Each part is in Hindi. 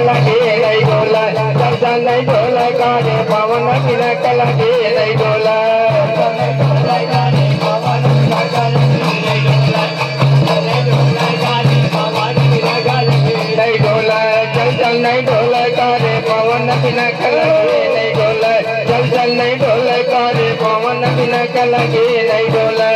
लगे नहीं डोला चल चल नहीं डोला गाने पवन बिना लगे नहीं डोला नहीं डोला चल चल नहीं डोला गाने पवन बिना लगे नहीं डोला चल चल नहीं डोला गाने पवन बिना लगे नहीं डोला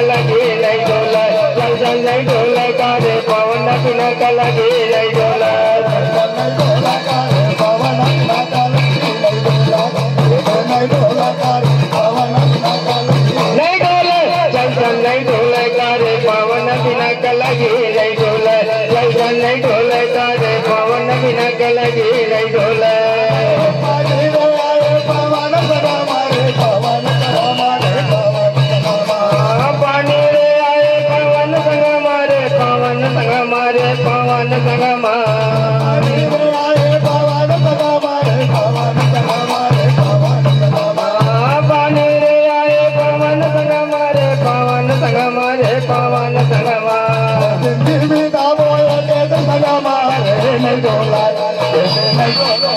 लगे नहीं डोला चल चल नहीं डोला कारे पवन बिना लगे नहीं डोला नहीं डोला चल चल नहीं डोला कारे पवन बिना लगे नहीं डोला चल चल नहीं डोला कारे पवन बिना लगे नहीं डोला पवन संग मारे पवन संग मारे पानी रे आए पवन संग मारे पवन संग मारे पवन संग मारे जिंदगी दाबोए के संग मारे नहीं डोला नहीं डोला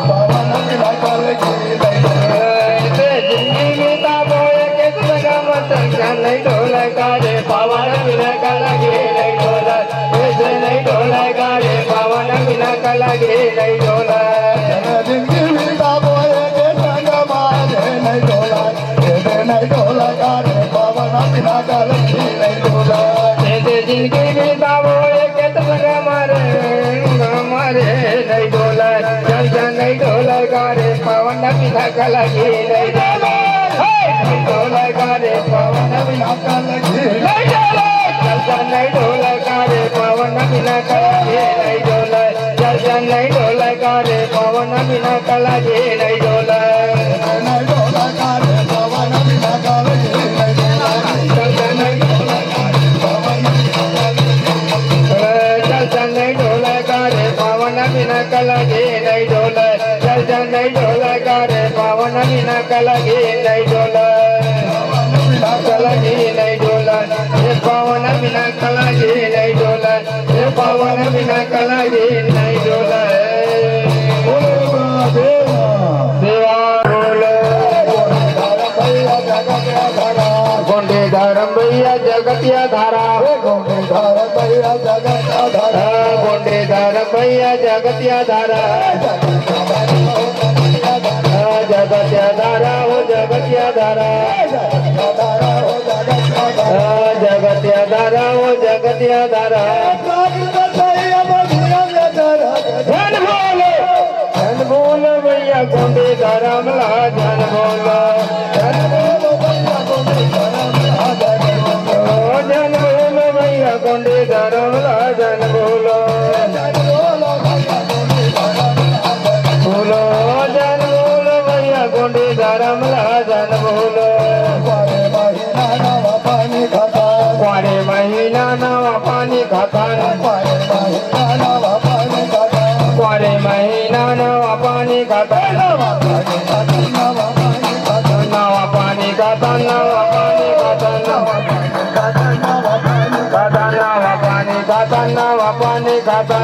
पवन बिना लगे जिंदगी दाबोए के संग मारे नहीं डोला कारे पवन बिना लगे नहीं डोला नहीं डोला गारे पवन बिना लगे नहीं डोला जिंदगी दाबोए के संग मारे नहीं डोला नहीं डोला गारे पवन बिना लगे नहीं डोला जिंदगी दाबोए के संग मारे नहीं डोला चल चल नहीं डोला गारे पवन बिना लगे नहीं डोला डोला गारे पवन बिना लगे नहीं डोला चल चल नहीं डोला गारे पवन बिना लगे नहीं डोला चल चल नहीं डोला गारे पवन बिना लगे नहीं डोला नहीं डोला गारे पवन बिना लगे नहीं डोला चल चल नहीं डोला गारे पवन चल चल नहीं डोला गारे पवन बिना लगे नहीं डोला चल चल नहीं डोला गारे पवन बिना लगे नहीं डोला लगे नहीं डोला पवन बिना लगे नहीं डोला पवन बिना लगे नहीं डोला देवा गोंडे धर्म भैया जगतिया धारा गोंडे धर्म भैया जगतिया धारा गोंडे धर्म भैया जगतिया धारा जगतिया धारा हो जगतिया धारा जगतिया धारा हो जगतिया धारा धन बोलो भैया गोंडे धर्म ला धन बोलो धन बोलो भैया गोंडे धर्म ला धन बोलो बोलो धन बोलो भैया गोंडे धर्म ला धन बोलो क्वारे महीना नवा पानी खाता क्वारे महीना नवा पानी खाता नवा पानी खाता नवा पानी खाता नवा पानी खाता नवा पानी खाता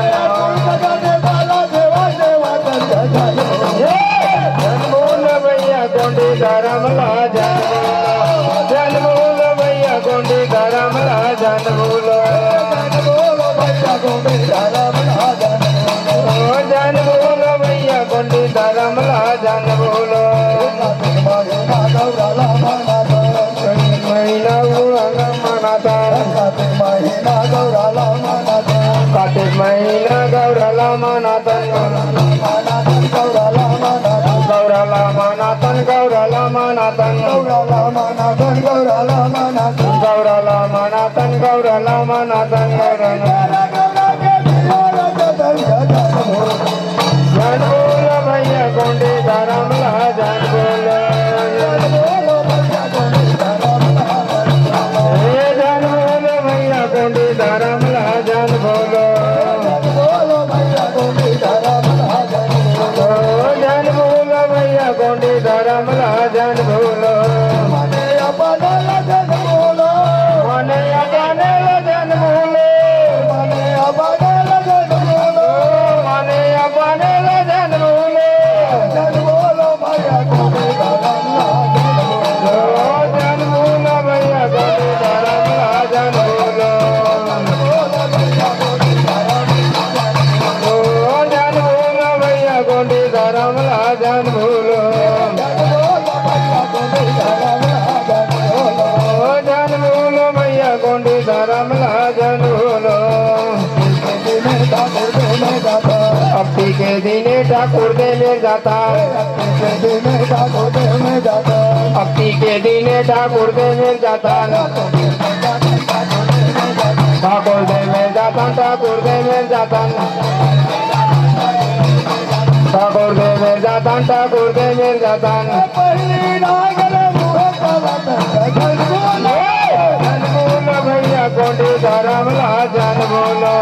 जन बोल भैया गोंडे धर्म ला जन बोल भैया गोंडे धर्म ला जन बोलो भैया गोंडे धर्म ला जन बोलो भैया गोंडे धर्म ला जन बोलो महीना मनाता कार्तिक महीना गौरला मनाता गौरला मनातन गौरला मनातन गौरला मनातन गौरला मनातन गौरला मनातन गौरला मनातन गौरला भैया गोंडी धरमला जन बोलो अप्पी के दिने ठाकुर दे में जाता अप्पी के दिने ठाकुर दे में जाता ठाकुर दे में जाता ठाकुर दे में जाता ठाकुर दे में जाता ठाकुर दे में जाता जन बोलो भैया गोंडी धरमला जन बोलो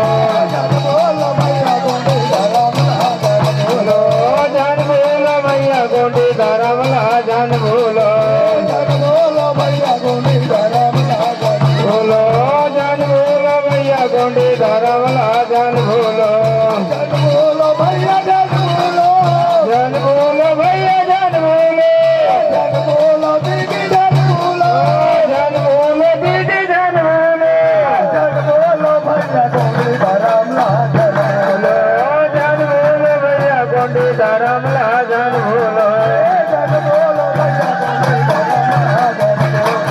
जन बोलो भैया गोंडी धरमला जन बोलो बोलो जन बोलो भैया गोंडी धरमला जन बोलो जन बोलो भैया जन बोलो जन बोलो भैया जन बोलो जन बोलो दीदी जन बोलो जन बोलो दीदी जन बोलो जन बोलो भैया गोंडी धरमला जन बोलो जन बोलो भैया गोंडी धरमला जन बोलो जन बोलो भैया गोंडी धरमला जन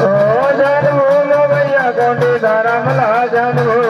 बोलो जन बोलो भैया गोंडी धरमला जन बोलो